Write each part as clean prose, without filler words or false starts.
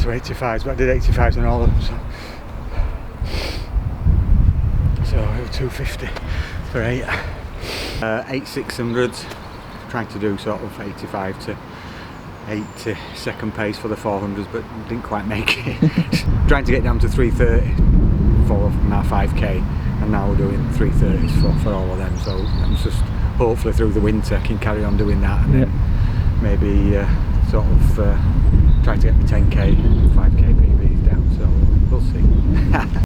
to 85s, but I did 85s on all of them, so it was 250 for 8. 8 600s, trying to do sort of 85 to 80 second pace for the 400s, but didn't quite make it. Trying to get down to 330 for my 5k, and now we're doing 330s for all of them, so I'm just hopefully through the winter can carry on doing that, and then maybe sort of try to get the 10k, 5k PBs down, so we'll see.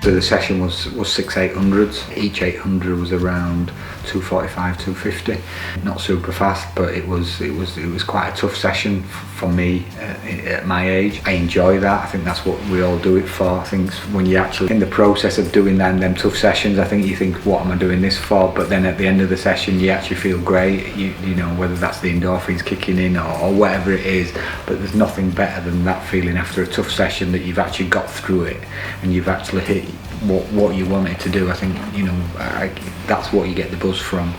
So the session was 6 800s. Each 800 was around 245, 250. Not super fast, but it was quite a tough session for me at my age. I enjoy that. I think that's what we all do it for. I think when you're actually in the process of doing them tough sessions, I think you think, what am I doing this for? But then at the end of the session, you actually feel great. You know, whether that's the endorphins kicking in or whatever it is. But there's nothing better than that feeling after a tough session that you've actually got through it and you've actually hit what you wanted to do. I think, you know, that's what you get the buzz from.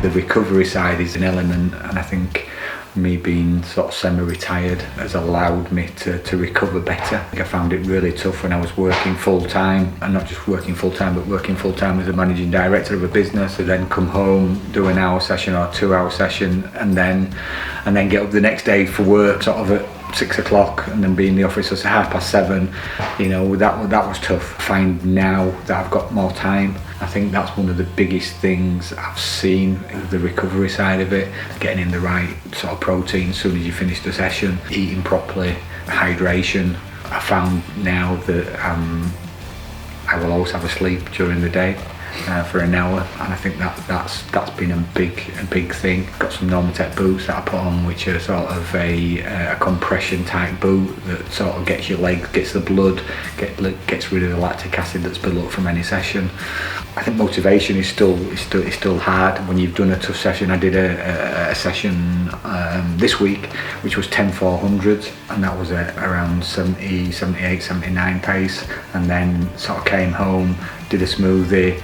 The recovery side is an element, and I think me being sort of semi-retired has allowed me to recover better. I found it really tough when I was working full-time, and not just working full-time, but working full-time as a managing director of a business, to then come home, do an hour session or a 2-hour session, and then get up the next day for work sort of at 6 o'clock, and then be in the office at 7:30. You know, that was tough. I find now that I've got more time, I think that's one of the biggest things I've seen, the recovery side of it, getting in the right sort of protein as soon as you finish the session, eating properly, hydration. I found now that I will always have a sleep during the day for an hour, and I think that's been a big thing. Got some Normatec boots that I put on, which are sort of a compression type boot that sort of gets your legs, gets the blood, gets rid of the lactic acid that's built up from any session. I think motivation is still hard when you've done a tough session. I did a session this week which was 10 400s, and that was at around 70, 78, 79 pace, and then sort of came home, did a smoothie,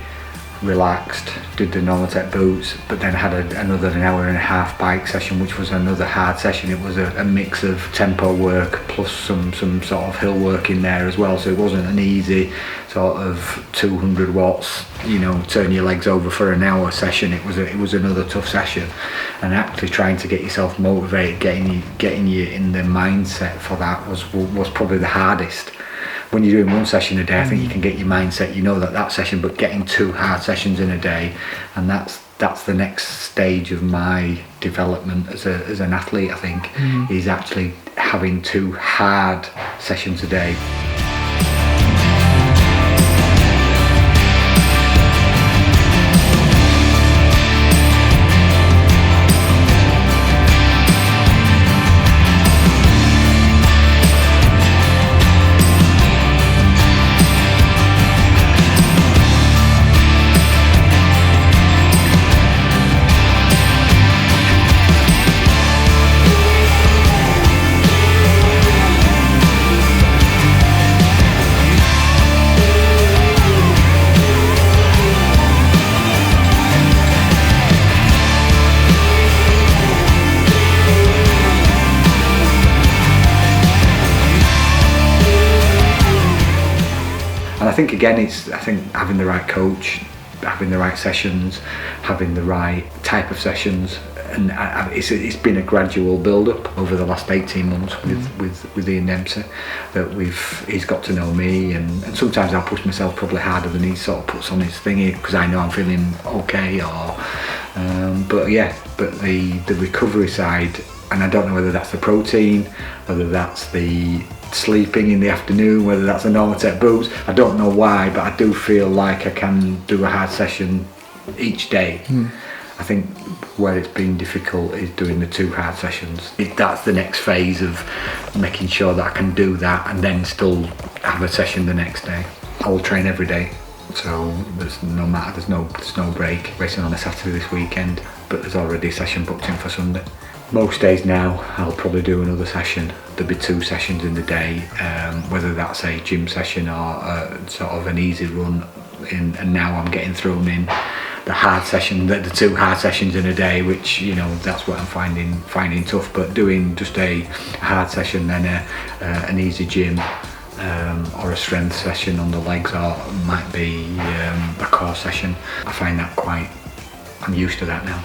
relaxed, did the Normatec boots, but then had another 1.5 hour bike session, which was another hard session. It was a mix of tempo work plus some sort of hill work in there as well, so it wasn't an easy sort of 200 watts, you know, turn your legs over for an hour session. It was another tough session, and actually trying to get yourself motivated, getting you in the mindset for that was probably the hardest. When you're doing one session a day, I think you can get your mindset, you know that session, but getting 2 hard sessions in a day, and that's the next stage of my development as an athlete, I think, is actually having 2 hard sessions a day. And I think again, I think having the right coach, having the right sessions, having the right type of sessions, and it's been a gradual build-up over the last 18 months with Ian Dempsey, that he's got to know me, and sometimes I'll push myself probably harder than he sort of puts on his thingy, because I know I'm feeling okay, but the recovery side and I don't know whether that's the protein, whether that's the sleeping in the afternoon, whether that's the Normatec boots. I don't know why, but I do feel like I can do a hard session each day. I think where it's been difficult is doing the 2 hard sessions. That's the next phase of making sure that I can do that and then still have a session the next day. I will train every day, so there's no break. Racing on a Saturday this weekend, but there's already a session booked in for Sunday. Most days now I'll probably do another session. There'll be 2 sessions in the day, whether that's a gym session or sort of an easy run and now I'm getting thrown in the hard session, the 2 hard sessions in a day, which, you know, that's what I'm finding tough. But doing just a hard session, then an easy gym or a strength session on the legs, or might be a core session, I find that I'm used to that now.